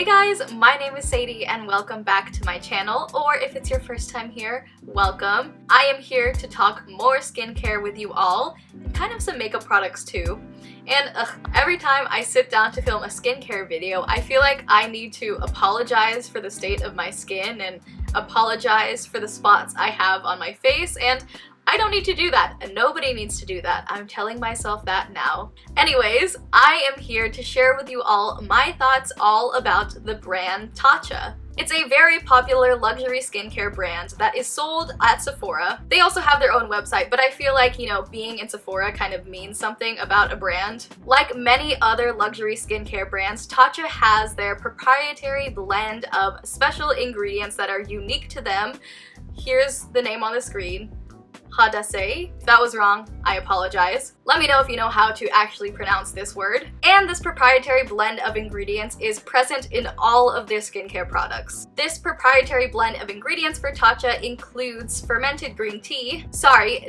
Hey guys, my name is Sadie and welcome back to my channel, or if it's your first time here, welcome. I am here to talk more skincare with you all, and kind of some makeup products too. And every time I sit down to film a skincare video, I feel like I need to apologize for the state of my skin and apologize for the spots I have on my face, and I don't need to do that, and nobody needs to do that. I'm telling myself that now. Anyways, I am here to share with you all my thoughts all about the brand Tatcha. It's a very popular luxury skincare brand that is sold at Sephora. They also have their own website, but I feel like, you know, being in Sephora kind of means something about a brand. Like many other luxury skincare brands, Tatcha has their proprietary blend of special ingredients that are unique to them. Here's the name on the screen. Hadase. If that was wrong, I apologize. Let me know if you know how to actually pronounce this word. And this proprietary blend of ingredients is present in all of their skincare products. This proprietary blend of ingredients for Tatcha includes fermented green tea,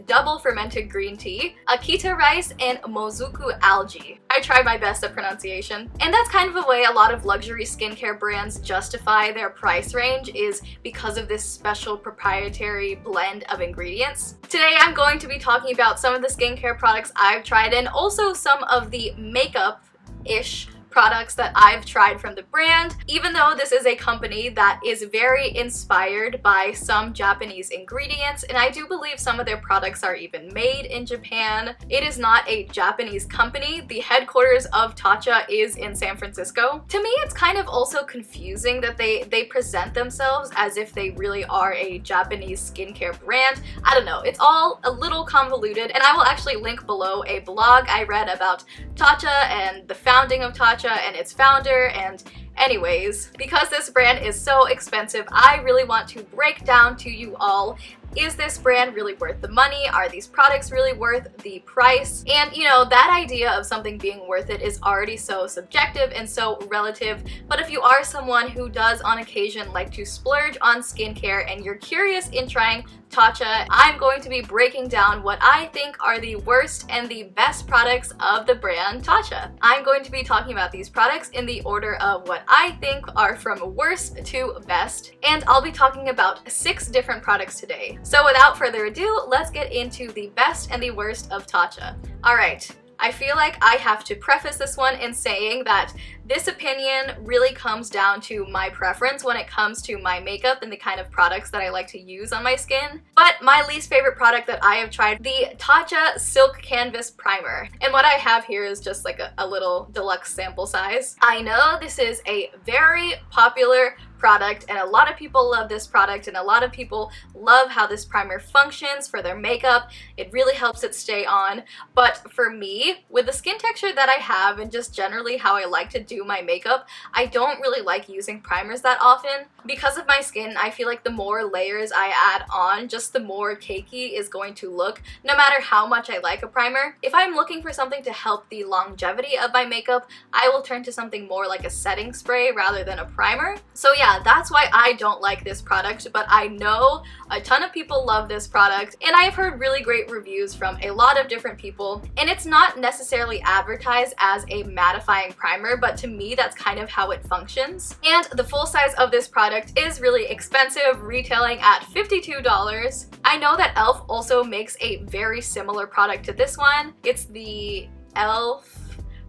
double fermented green tea, akita rice, and mozuku algae. I tried my best at pronunciation. And that's kind of a way a lot of luxury skincare brands justify their price range, is because of this special proprietary blend of ingredients. Today I'm going to be talking about some of the skincare products I've tried and also some of the makeup-ish products that I've tried from the brand, even though this is a company that is very inspired by some Japanese ingredients, and I do believe some of their products are even made in Japan. It is not a Japanese company. The headquarters of Tatcha is in San Francisco. To me, it's kind of also confusing that they present themselves as if they really are a Japanese skincare brand. I don't know, it's all a little convoluted, and I will actually link below a blog I read about Tatcha and the founding of Tatcha and its founder. And anyways, because this brand is so expensive, I really want to break down to you all, is this brand really worth the money? Are these products really worth the price? And you know, that idea of something being worth it is already so subjective and so relative, but if you are someone who does on occasion like to splurge on skincare and you're curious in trying Tatcha, I'm going to be breaking down what I think are the worst and the best products of the brand Tatcha. I'm going to be talking about these products in the order of what I think are from worst to best, and I'll be talking about 6 different products today. So without further ado, let's get into the best and the worst of Tatcha. Alright, I feel like I have to preface this one in saying that this opinion really comes down to my preference when it comes to my makeup and the kind of products that I like to use on my skin. But my least favorite product that I have tried, the Tatcha Silk Canvas Primer. And what I have here is just like a little deluxe sample size. I know this is a very popular product and a lot of people love this product and a lot of people love how this primer functions for their makeup. It really helps it stay on. But for me, with the skin texture that I have and just generally how I like to do my makeup, I don't really like using primers that often. Because of my skin, I feel like the more layers I add on, just the more cakey is going to look, no matter how much I like a primer. If I'm looking for something to help the longevity of my makeup, I will turn to something more like a setting spray rather than a primer. So yeah, that's why I don't like this product, but I know a ton of people love this product, and I've heard really great reviews from a lot of different people, and it's not necessarily advertised as a mattifying primer, but to me that's kind of how it functions. And the full size of this product is really expensive, retailing at $52. I know that e.l.f. also makes a very similar product to this one. It's the e.l.f.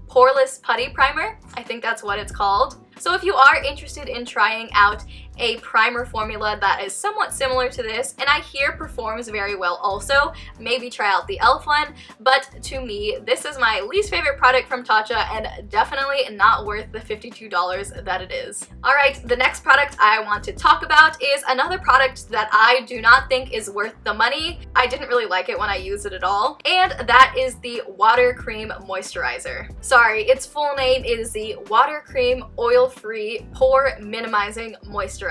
Poreless Putty Primer. I think that's what it's called. So if you are interested in trying out a primer formula that is somewhat similar to this, and I hear performs very well also, maybe try out the e.l.f. one, but to me, this is my least favorite product from Tatcha and definitely not worth the $52 that it is. Alright, the next product I want to talk about is another product that I do not think is worth the money. I didn't really like it when I used it at all, and that is the Water Cream Moisturizer. Sorry, its full name is the Water Cream Oil-Free Pore Minimizing Moisturizer.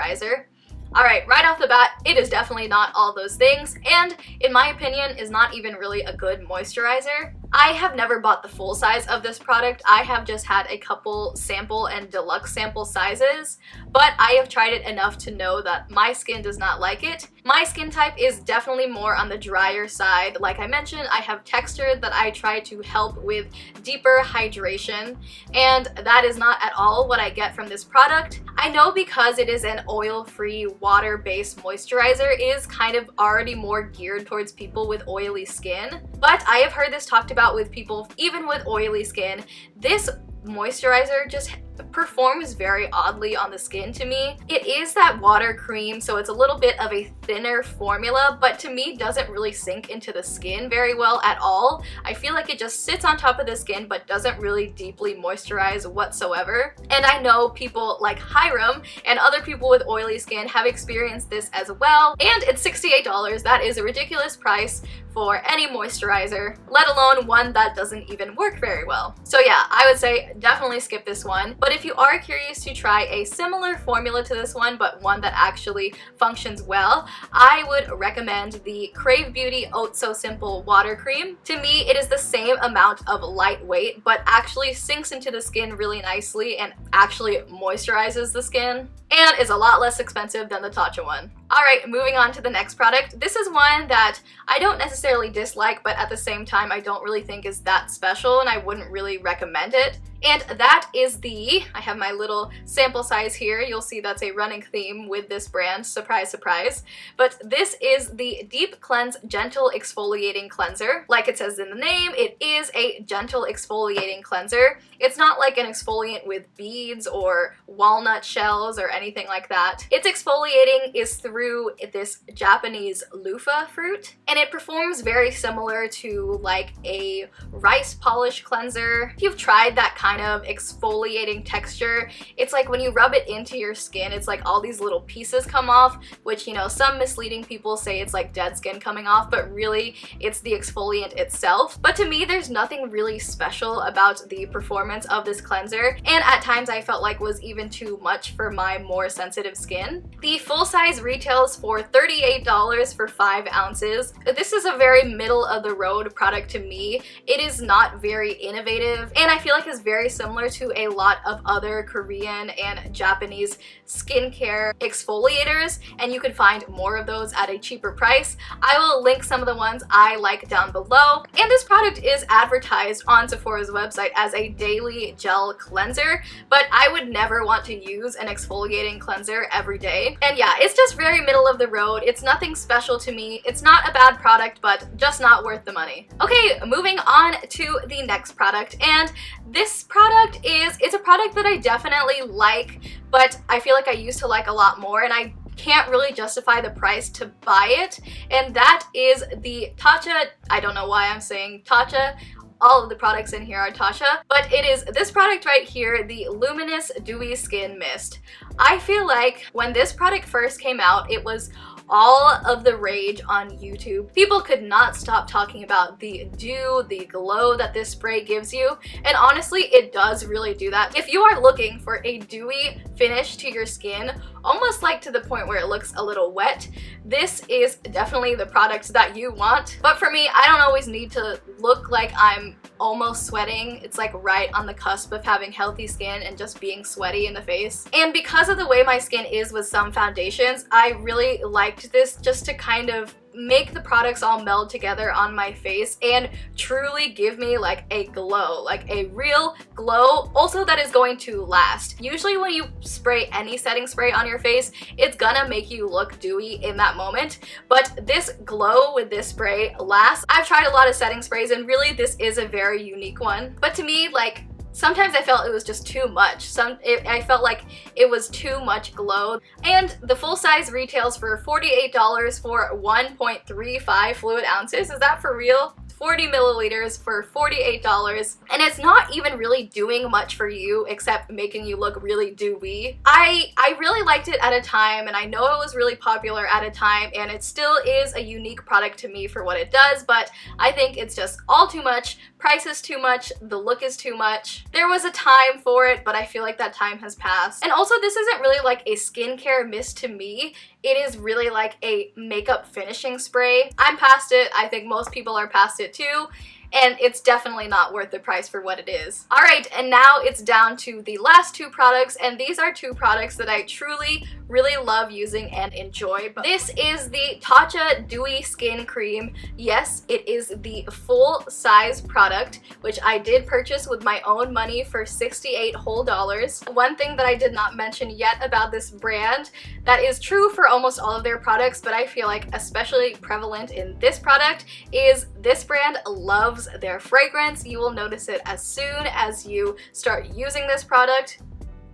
Alright, right off the bat, it is definitely not all those things, and in my opinion is not even really a good moisturizer. I have never bought the full size of this product. I have just had a couple sample and deluxe sample sizes, but I have tried it enough to know that my skin does not like it. My skin type is definitely more on the drier side. Like I mentioned, I have texture that I try to help with deeper hydration, and that is not at all what I get from this product. I know because it is an oil-free, water-based moisturizer, it is kind of already more geared towards people with oily skin, but I have heard this talked about with people even with oily skin. This moisturizer just performs very oddly on the skin to me. It is that water cream, so it's a little bit of a thinner formula, but to me doesn't really sink into the skin very well at all. I feel like it just sits on top of the skin but doesn't really deeply moisturize whatsoever. And I know people like Hiram and other people with oily skin have experienced this as well, and it's $68. That is a ridiculous price for any moisturizer, let alone one that doesn't even work very well. So yeah, I would say definitely skip this one. But if you are curious to try a similar formula to this one, but one that actually functions well, I would recommend the Crave Beauty Oat So Simple Water Cream. To me, it is the same amount of lightweight, but actually sinks into the skin really nicely and actually moisturizes the skin, and is a lot less expensive than the Tatcha one. Alright, moving on to the next product. This is one that I don't necessarily dislike, but at the same time I don't really think is that special, and I wouldn't really recommend it. And that is I have my little sample size here. You'll see that's a running theme with this brand, surprise, surprise. But this is the Deep Cleanse Gentle Exfoliating Cleanser. Like it says in the name, it is a gentle exfoliating cleanser. It's not like an exfoliant with beads or walnut shells or anything like that. Its exfoliating is through this Japanese loofah fruit, and it performs very similar to like a rice polish cleanser. If you've tried that kind of exfoliating texture, it's like when you rub it into your skin, it's like all these little pieces come off, which, you know, some misleading people say it's like dead skin coming off, but really it's the exfoliant itself. But to me, there's nothing really special about the performance of this cleanser, and at times I felt like was even too much for my more sensitive skin. The full size retails for $38 for 5 ounces. This is a very middle of the road product to me. It is not very innovative, and I feel like it's very similar to a lot of other Korean and Japanese skincare exfoliators, and you can find more of those at a cheaper price. I will link some of the ones I like down below. And this product is advertised on Sephora's website as a daily gel cleanser, but I would never want to use an exfoliating cleanser every day. And yeah, it's just very middle of the road. It's nothing special to me. It's not a bad product, but just not worth the money. Okay, moving on to the next product, and this product it's a product that I definitely like, but I feel like I used to like a lot more, and I can't really justify the price to buy it, and that is the Tatcha. I don't know why I'm saying Tatcha. All of the products in here are Tatcha, but it is this product right here, the Luminous Dewy Skin Mist. I feel like when this product first came out, it was all of the rage on YouTube. People could not stop talking about the dew, the glow that this spray gives you, and honestly, it does really do that. If you are looking for a dewy finish to your skin, almost like to the point where it looks a little wet, this is definitely the product that you want. But for me, I don't always need to look like I'm almost sweating. It's like right on the cusp of having healthy skin and just being sweaty in the face. And because of the way my skin is with some foundations, I really liked this just to kind of make the products all meld together on my face and truly give me like a glow, like a real glow, also that is going to last. Usually when you spray any setting spray on your face, it's gonna make you look dewy in that moment, but this glow with this spray lasts. I've tried a lot of setting sprays, and really this is a very unique one, but to me, like, sometimes I felt it was just too much. I felt like it was too much glow. And the full size retails for $48 for 1.35 fluid ounces. Is that for real? 40 milliliters for $48, and it's not even really doing much for you except making you look really dewy. I really liked it at a time, and I know it was really popular at a time, and it still is a unique product to me for what it does, but I think it's just all too much. Price is too much, the look is too much. There was a time for it, but I feel like that time has passed. And also, this isn't really like a skincare mist to me. It is really like a makeup finishing spray. I'm past it. I think most people are past it too. and it's definitely not worth the price for what it is. Alright, and now it's down to the last two products, and these are two products that I truly really love using and enjoy. But this is the Tatcha Dewy Skin Cream. Yes, it is the full size product, which I did purchase with my own money for $68 whole. One thing that I did not mention yet about this brand, that is true for almost all of their products, but I feel like especially prevalent in this product, is this brand loves their fragrance. You will notice it as soon as you start using this product.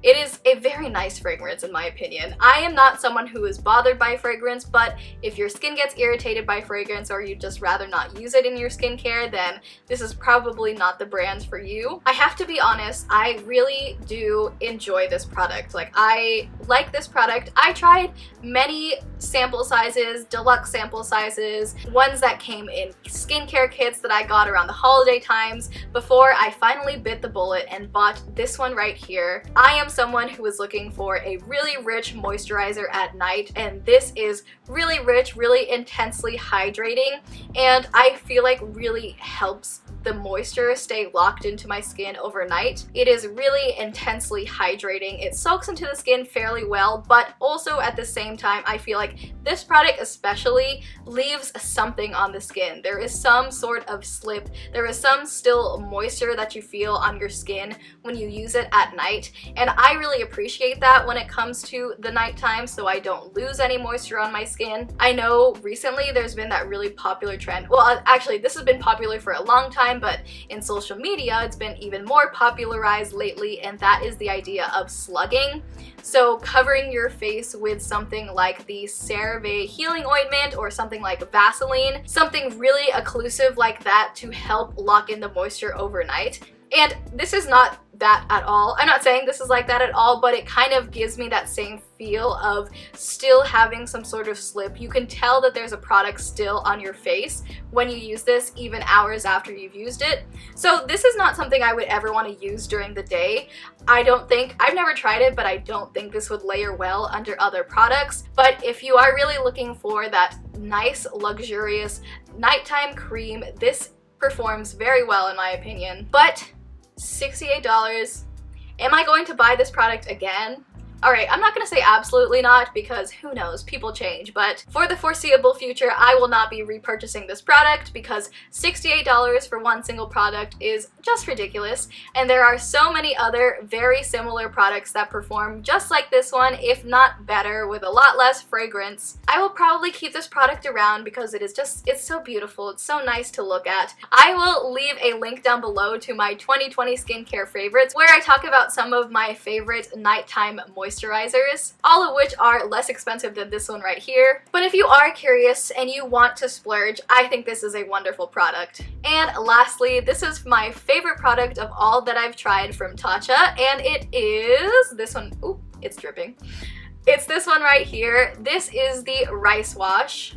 It is a very nice fragrance in my opinion. I am not someone who is bothered by fragrance, but if your skin gets irritated by fragrance or you'd just rather not use it in your skincare, then this is probably not the brand for you. I have to be honest, I really do enjoy this product. Like, I like this product. I tried many sample sizes, deluxe sample sizes, ones that came in skincare kits that I got around the holiday times before I finally bit the bullet and bought this one right here. I am someone who is looking for a really rich moisturizer at night, and this is really rich, really intensely hydrating, and I feel like really helps the moisture stay locked into my skin overnight. It is really intensely hydrating. It soaks into the skin fairly well, but also at the same time, I feel like this product especially leaves something on the skin. There is some sort of slip. There is some still moisture that you feel on your skin when you use it at night, and I really appreciate that when it comes to the nighttime, so I don't lose any moisture on my skin. I know recently there's been that really popular trend. Well, actually, this has been popular for a long time, but in social media it's been even more popularized lately, and that is the idea of slugging. So covering your face with something like the CeraVe healing ointment or something like Vaseline, something really occlusive like that to help lock in the moisture overnight. And this is not that at all. I'm not saying this is like that at all, but it kind of gives me that same feel of still having some sort of slip. You can tell that there's a product still on your face when you use this, even hours after you've used it. So this is not something I would ever want to use during the day. I've never tried it, but I don't think this would layer well under other products. But if you are really looking for that nice, luxurious nighttime cream, this performs very well in my opinion. But $68. Am I going to buy this product again? Alright, I'm not going to say absolutely not, because who knows, people change, but for the foreseeable future I will not be repurchasing this product because $68 for one single product is just ridiculous, and there are so many other very similar products that perform just like this one, if not better, with a lot less fragrance. I will probably keep this product around because it's so beautiful, it's so nice to look at. I will leave a link down below to my 2020 skincare favorites where I talk about some of my favorite nighttime moisturizers, all of which are less expensive than this one right here. But if you are curious and you want to splurge, I think this is a wonderful product. And lastly, this is my favorite product of all that I've tried from Tatcha, and it is this one. Ooh, it's dripping. It's this one right here. This is the Rice Wash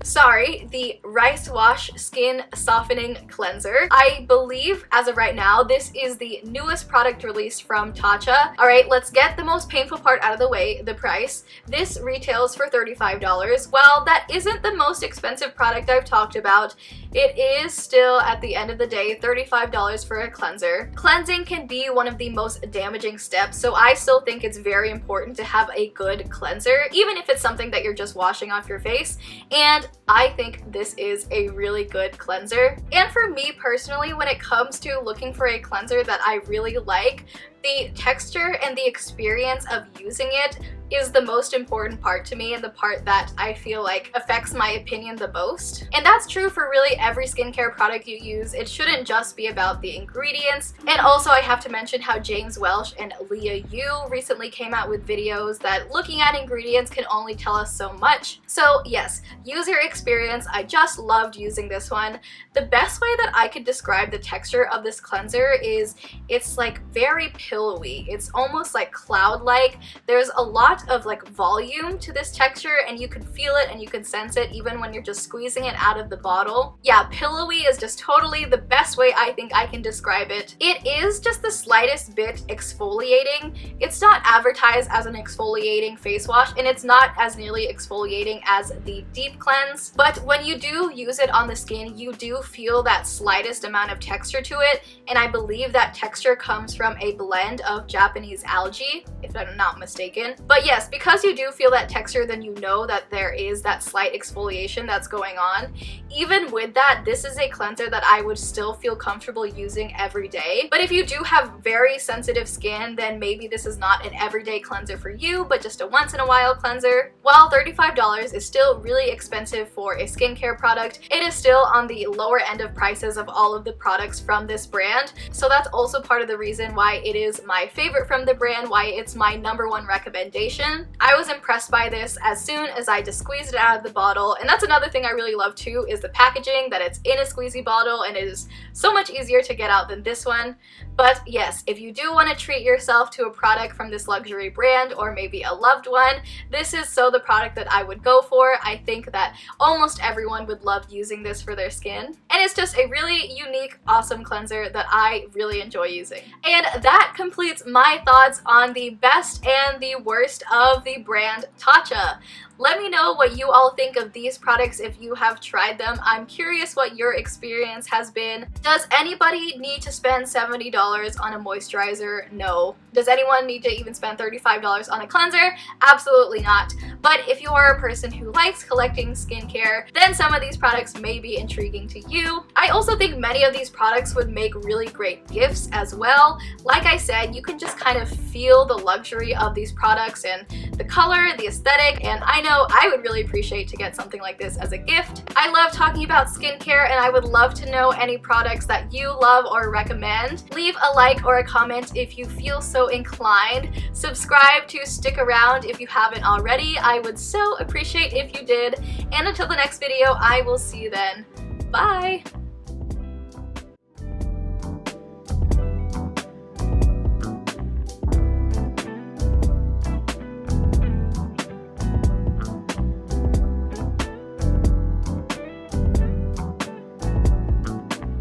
Skin Softening Cleanser. I believe, as of right now, this is the newest product released from Tatcha. Alright, let's get the most painful part out of the way, the price. This retails for $35. While that isn't the most expensive product I've talked about, it is still, at the end of the day, $35 for a cleanser. Cleansing can be one of the most damaging steps, so I still think it's very important to have a good cleanser, even if it's something that you're just washing off your face, and I think this is a really good cleanser. And for me personally, when it comes to looking for a cleanser that I really like, the texture and the experience of using it is the most important part to me, and the part that I feel like affects my opinion the most. And that's true for really every skincare product you use. It shouldn't just be about the ingredients. And also I have to mention how James Welch and Leah Yu recently came out with videos that looking at ingredients can only tell us so much. So yes, use your experience. I just loved using this one. The best way that I could describe the texture of this cleanser is it's like very pillowy. It's almost like cloud-like. There's a lot of like volume to this texture, and you can feel it and you can sense it even when you're just squeezing it out of the bottle. Yeah, pillowy is just totally the best way I think I can describe it. It is just the slightest bit exfoliating. It's not advertised as an exfoliating face wash, and it's not as nearly exfoliating as the deep cleanse, but when you do use it on the skin, you do feel that slightest amount of texture to it, and I believe that texture comes from a blend of Japanese algae, if I'm not mistaken. But yes, because you do feel that texture, then you know that there is that slight exfoliation that's going on. Even with that, this is a cleanser that I would still feel comfortable using every day. But if you do have very sensitive skin, then maybe this is not an everyday cleanser for you, but just a once in a while cleanser. While $35 is still really expensive for a skincare product, it is still on the lower end of prices of all of the products from this brand. So that's also part of the reason why it is my favorite from the brand, why it's my #1 recommendation. I was impressed by this as soon as I just squeezed it out of the bottle, and that's another thing I really love too, is the packaging, that it's in a squeezy bottle and it is so much easier to get out than this one. But yes, if you do want to treat yourself to a product from this luxury brand, or maybe a loved one, this is so the product that I would go for. I think that almost everyone would love using this for their skin, and it's just a really unique, awesome cleanser that I really enjoy using. And that completes my thoughts on the best and the worst of the brand Tatcha. Let me know what you all think of these products if you have tried them. I'm curious what your experience has been. Does anybody need to spend $70 on a moisturizer? No. Does anyone need to even spend $35 on a cleanser? Absolutely not. But if you are a person who likes collecting skincare, then some of these products may be intriguing to you. I also think many of these products would make really great gifts as well. Like I said, you can just kind of feel the luxury of these products and the color, the aesthetic, and I know I would really appreciate to get something like this as a gift. I love talking about skincare, and I would love to know any products that you love or recommend. Leave a like or a comment if you feel so inclined. Subscribe to stick around if you haven't already. I would so appreciate if you did. And until the next video, I will see you then. Bye!